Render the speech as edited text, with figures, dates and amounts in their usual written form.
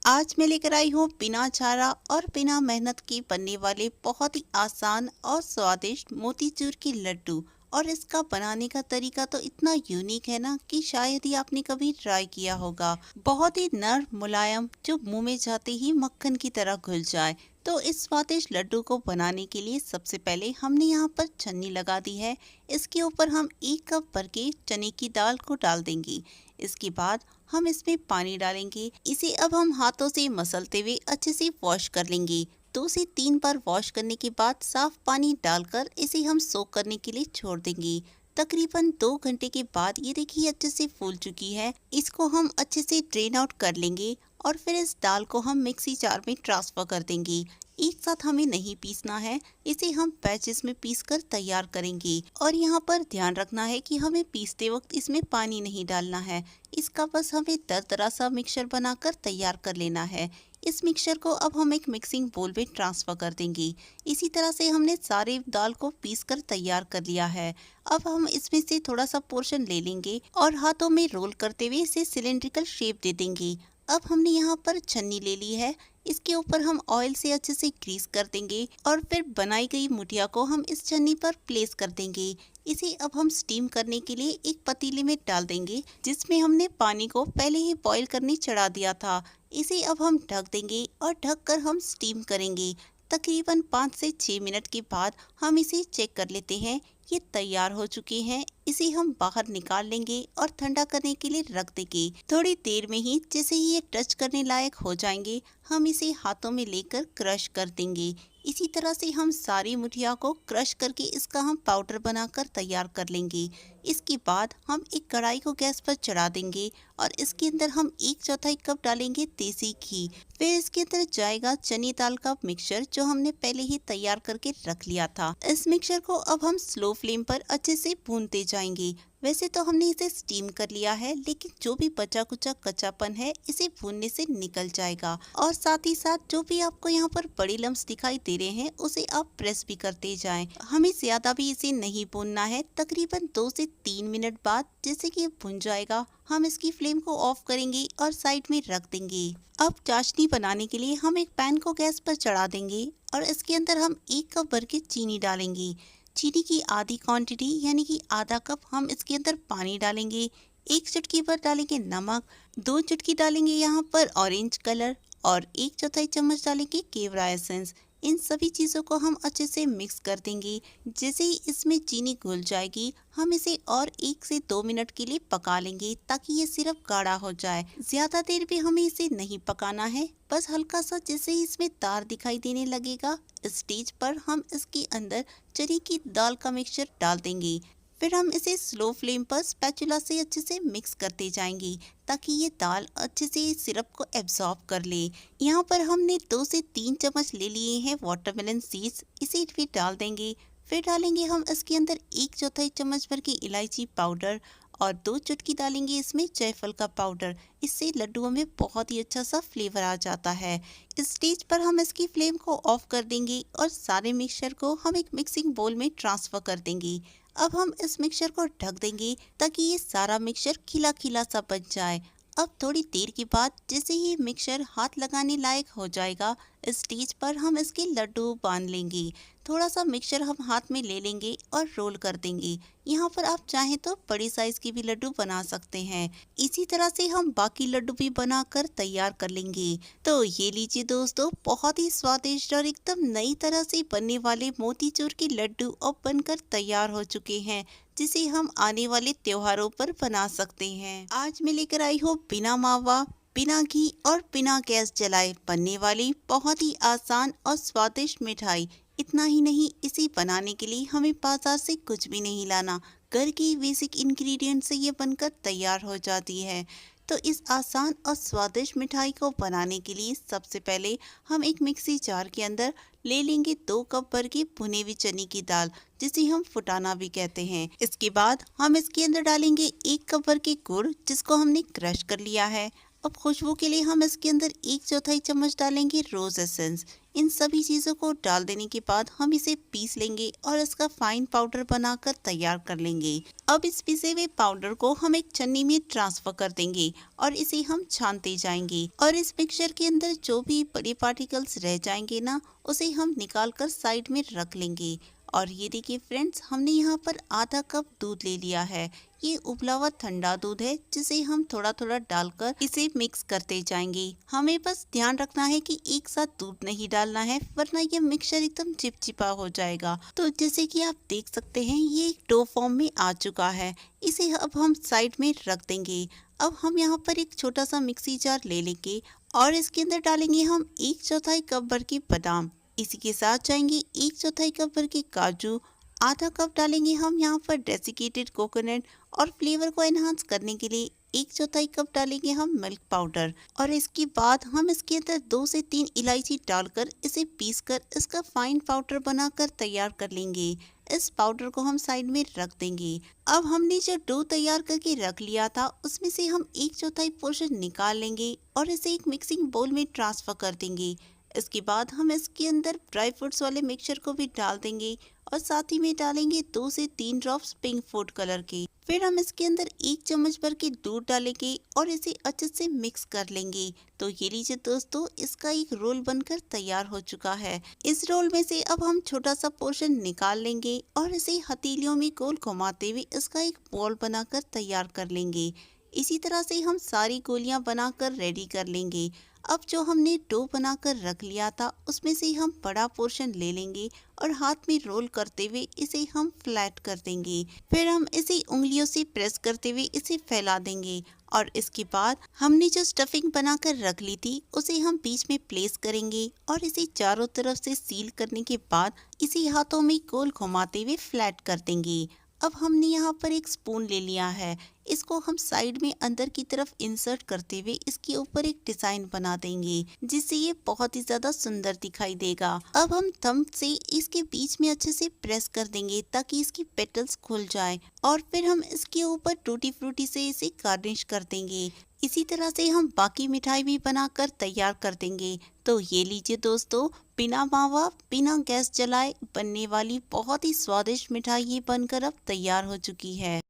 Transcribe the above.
आज मैं लेकर आई हूँ बिना चारा और बिना मेहनत के बनने वाले बहुत ही आसान और स्वादिष्ट मोतीचूर के लड्डू। और इसका बनाने का तरीका तो इतना यूनिक है ना कि शायद ही आपने कभी ट्राई किया होगा। बहुत ही नर्म मुलायम जो मुंह में जाते ही मक्खन की तरह घुल जाए। तो इस स्वादिष्ट लड्डू को बनाने के लिए सबसे पहले हमने यहाँ पर छन्नी लगा दी है। इसके ऊपर हम 1 कप भर के चने की दाल को डाल देंगे। इसके बाद हम इसमें पानी डालेंगे। इसे अब हम हाथों से मसलते हुए अच्छे से वॉश कर लेंगे। 2 से 3 बार वॉश करने के बाद साफ पानी डालकर इसे हम सोक करने के लिए छोड़ देंगे। तकरीबन 2 घंटे के बाद ये देखिए अच्छे से फूल चुकी है। इसको हम अच्छे से ड्रेन आउट कर लेंगे और फिर इस दाल को हम मिक्सी जार में ट्रांसफर कर देंगे। एक साथ हमें नहीं पीसना है, इसे हम बैचेस में पीसकर तैयार करेंगे। और यहाँ पर ध्यान रखना है कि हमें पीसते वक्त इसमें पानी नहीं डालना है। इसका बस हमें दरदरा सा मिक्सचर बनाकर तैयार कर लेना है। इस मिक्सचर को अब हम एक मिक्सिंग बोल में ट्रांसफर कर देंगे। इसी तरह से हमने सारे दाल को पीसकर तैयार कर लिया है। अब हम इसमें से थोड़ा सा पोर्शन ले लेंगे और हाथों में रोल करते हुए इसे सिलेंड्रिकल शेप दे देंगे। अब हमने यहाँ पर छन्नी ले ली है। इसके ऊपर हम ऑयल से अच्छे से ग्रीस कर देंगे और फिर बनाई गई मुठिया को हम इस छन्नी पर प्लेस कर देंगे। इसे अब हम स्टीम करने के लिए एक पतीले में डाल देंगे, जिसमें हमने पानी को पहले ही बॉईल करने चढ़ा दिया था। इसे अब हम ढक देंगे और ढककर हम स्टीम करेंगे। तकरीबन 5 से 6 मिनट के बाद हम इसे चेक कर लेते हैं। ये तैयार हो चुके हैं। इसे हम बाहर निकाल लेंगे और ठंडा करने के लिए रख देंगे। थोड़ी देर में ही जैसे ही ये टच करने लायक हो जाएंगे, हम इसे हाथों में लेकर क्रश कर देंगे। इसी तरह से हम सारी मुठिया को क्रश करके इसका हम पाउडर बनाकर तैयार कर लेंगे। इसके बाद हम एक कढ़ाई को गैस पर चढ़ा देंगे और इसके अंदर हम 1/4 कप डालेंगे देसी घी। फिर इसके अंदर जाएगा चने दाल का मिक्सचर जो हमने पहले ही तैयार करके रख लिया था। इस मिक्सचर को अब हम स्लो फ्लेम पर अच्छे से भूनते जाएंगे। वैसे तो हमने इसे स्टीम कर लिया है, लेकिन जो भी बचा कुचा कच्चापन है इसे भूनने से निकल जाएगा। और साथ ही साथ जो भी आपको यहाँ पर बड़े लम्स दिखाई दे रहे हैं उसे आप प्रेस भी करते जाएं। हमें ज्यादा भी इसे नहीं भूनना है। तकरीबन 2 से 3 मिनट बाद जैसे कि ये भुन जाएगा, हम इसकी फ्लेम को ऑफ करेंगे और साइड में रख देंगे। अब चाशनी बनाने के लिए हम एक पैन को गैस पर चढ़ा देंगे और इसके अंदर हम 1 कप भर के चीनी डालेंगे। चीनी की आधी क्वांटिटी यानी कि आधा कप हम इसके अंदर पानी डालेंगे। 1 चुटकी पर डालेंगे नमक, 2 चुटकी डालेंगे यहाँ पर ऑरेंज कलर और 1/4 चम्मच डालेंगे केवड़ा एसेंस। इन सभी चीज़ों को हम अच्छे से मिक्स कर देंगे। जैसे ही इसमें चीनी घुल जाएगी, हम इसे और 1 से 2 मिनट के लिए पका लेंगे ताकि ये सिर्फ गाढ़ा हो जाए। ज्यादा देर भी हमें इसे नहीं पकाना है, बस हल्का सा जैसे ही इसमें तार दिखाई देने लगेगा, स्टेज पर हम इसके अंदर चने की दाल का मिक्सचर डाल देंगे। फिर हम इसे स्लो फ्लेम पर स्पैचुला से अच्छे से मिक्स करते जाएंगे ताकि ये दाल अच्छे से सिरप को एब्जॉर्ब कर ले। यहाँ पर हमने 2 से 3 चम्मच ले लिए हैं वाटरमेलन सीड्स, इसे भी डाल देंगे। फिर डालेंगे हम इसके अंदर 1/4 चम्मच भर की इलायची पाउडर और 2 चुटकी डालेंगे इसमें जायफल का पाउडर। इससे लड्डुओं में बहुत ही अच्छा सा फ्लेवर आ जाता है। इस स्टेज पर हम इसकी फ्लेम को ऑफ कर देंगे और सारे मिक्सचर को हम एक मिक्सिंग बोल में ट्रांसफर कर देंगे। अब हम इस मिक्सचर को ढक देंगे ताकि ये सारा मिक्सचर खिला खिला सा बन जाए। अब थोड़ी देर के बाद जैसे ही मिक्सचर हाथ लगाने लायक हो जाएगा, इस स्टेज पर हम इसके लड्डू बांध लेंगे। थोड़ा सा मिक्सचर हम हाथ में ले लेंगे और रोल कर देंगे। यहाँ पर आप चाहें तो बड़ी साइज के भी लड्डू बना सकते हैं। इसी तरह से हम बाकी लड्डू भी बनाकर तैयार कर लेंगे। तो ये लीजिए दोस्तों, बहुत ही स्वादिष्ट और एकदम नई तरह से बनने वाले मोतीचूर के लड्डू अब बनकर तैयार हो चुके हैं, जिसे हम आने वाले त्योहारों पर बना सकते हैं। आज मैं लेकर आई हूँ बिना मावा, बिना घी और बिना गैस जलाए बनने वाली बहुत ही आसान और स्वादिष्ट मिठाई। इतना ही नहीं, इसे बनाने के लिए हमें बाजार से कुछ भी नहीं लाना, घर के बेसिक इंग्रेडिएंट से ये बनकर तैयार हो जाती है। तो इस आसान और स्वादिष्ट मिठाई को बनाने के लिए सबसे पहले हम एक मिक्सी जार के अंदर ले लेंगे 2 कप भर की भुनी हुई चने की दाल, जिसे हम फुटाना भी कहते हैं। इसके बाद हम इसके अंदर डालेंगे 1 कप भर के गुड़, जिसको हमने क्रश कर लिया है। अब खुशबू के लिए हम इसके अंदर 1/4 चम्मच डालेंगे रोज एसेंस। इन सभी चीज़ों को डाल देने के बाद हम इसे पीस लेंगे और इसका फाइन पाउडर बनाकर तैयार कर लेंगे। अब इस पिसे हुए पाउडर को हम एक छन्नी में ट्रांसफर कर देंगे और इसे हम छानते जाएंगे और इस मिक्सचर के अंदर जो भी बड़े पार्टिकल्स रह जाएंगे ना, उसे हम निकाल कर साइड में रख लेंगे। और ये देखिए फ्रेंड्स, हमने यहाँ पर आधा कप दूध ले लिया है। ये उबला हुआ ठंडा दूध है जिसे हम थोड़ा थोड़ा डालकर इसे मिक्स करते जाएंगे। हमें बस ध्यान रखना है कि एक साथ दूध नहीं डालना है, वरना ये मिक्सचर एकदम चिपचिपा हो जाएगा। तो जैसे कि आप देख सकते हैं, ये एक डो फॉर्म में आ चुका है। इसे अब हम साइड में रख देंगे। अब हम यहाँ पर एक छोटा सा मिक्सी जार ले लेंगे और इसके अंदर डालेंगे हम 1/4 कप भर के बादाम। इसी के साथ जाएंगे 1/4 कप भर के काजू। आधा कप डालेंगे हम यहाँ पर डेसिकेटेड कोकोनट और फ्लेवर को एनहांस करने के लिए 1/4 कप डालेंगे हम मिल्क पाउडर। और इसके बाद हम इसके अंदर 2 से 3 इलायची डालकर इसे पीसकर इसका फाइन पाउडर बनाकर तैयार कर लेंगे। इस पाउडर को हम साइड में रख देंगे। अब हमने जो डो तैयार करके रख लिया था, उसमें से हम 1/4 पोर्शन निकाल लेंगे और इसे एक मिक्सिंग बोल में ट्रांसफर कर देंगे। इसके बाद हम इसके अंदर ड्राई फ्रूट्स वाले मिक्सचर को भी डाल देंगे और साथ ही में डालेंगे 2 से 3 ड्रॉप्स पिंक फूड कलर के। फिर हम इसके अंदर 1 चम्मच भर के दूध डालेंगे और इसे अच्छे से मिक्स कर लेंगे। तो ये लीजिए दोस्तों, इसका एक रोल बनकर तैयार हो चुका है। इस रोल में से अब हम छोटा सा पोर्शन निकाल लेंगे और इसे हथेलियों में गोल घुमाते हुए इसका एक बॉल बनाकर तैयार कर लेंगे। इसी तरह से हम सारी गोलियां बनाकर रेडी कर लेंगे। अब जो हमने डो बनाकर रख लिया था, उसमें से हम बड़ा पोर्शन ले लेंगे और हाथ में रोल करते हुए इसे हम फ्लैट कर देंगे। फिर हम इसे उंगलियों से प्रेस करते हुए इसे फैला देंगे और इसके बाद हमने जो स्टफिंग बनाकर रख ली थी, उसे हम बीच में प्लेस करेंगे और इसे चारों तरफ से सील करने के बाद इसे हाथों में गोल घुमाते हुए फ्लैट कर देंगे। अब हमने यहाँ पर एक स्पून ले लिया है। इसको हम साइड में अंदर की तरफ इंसर्ट करते हुए इसके ऊपर एक डिजाइन बना देंगे, जिससे ये बहुत ही ज्यादा सुंदर दिखाई देगा। अब हम थंब से इसके बीच में अच्छे से प्रेस कर देंगे ताकि इसकी पेटल्स खुल जाए और फिर हम इसके ऊपर टूटी फ्रूटी से इसे गार्निश कर देंगे। इसी तरह से हम बाकी मिठाई भी बनाकर तैयार कर देंगे। तो ये लीजिए दोस्तों, बिना मावा बिना गैस जलाए बनने वाली बहुत ही स्वादिष्ट मिठाई ये बनकर अब तैयार हो चुकी है।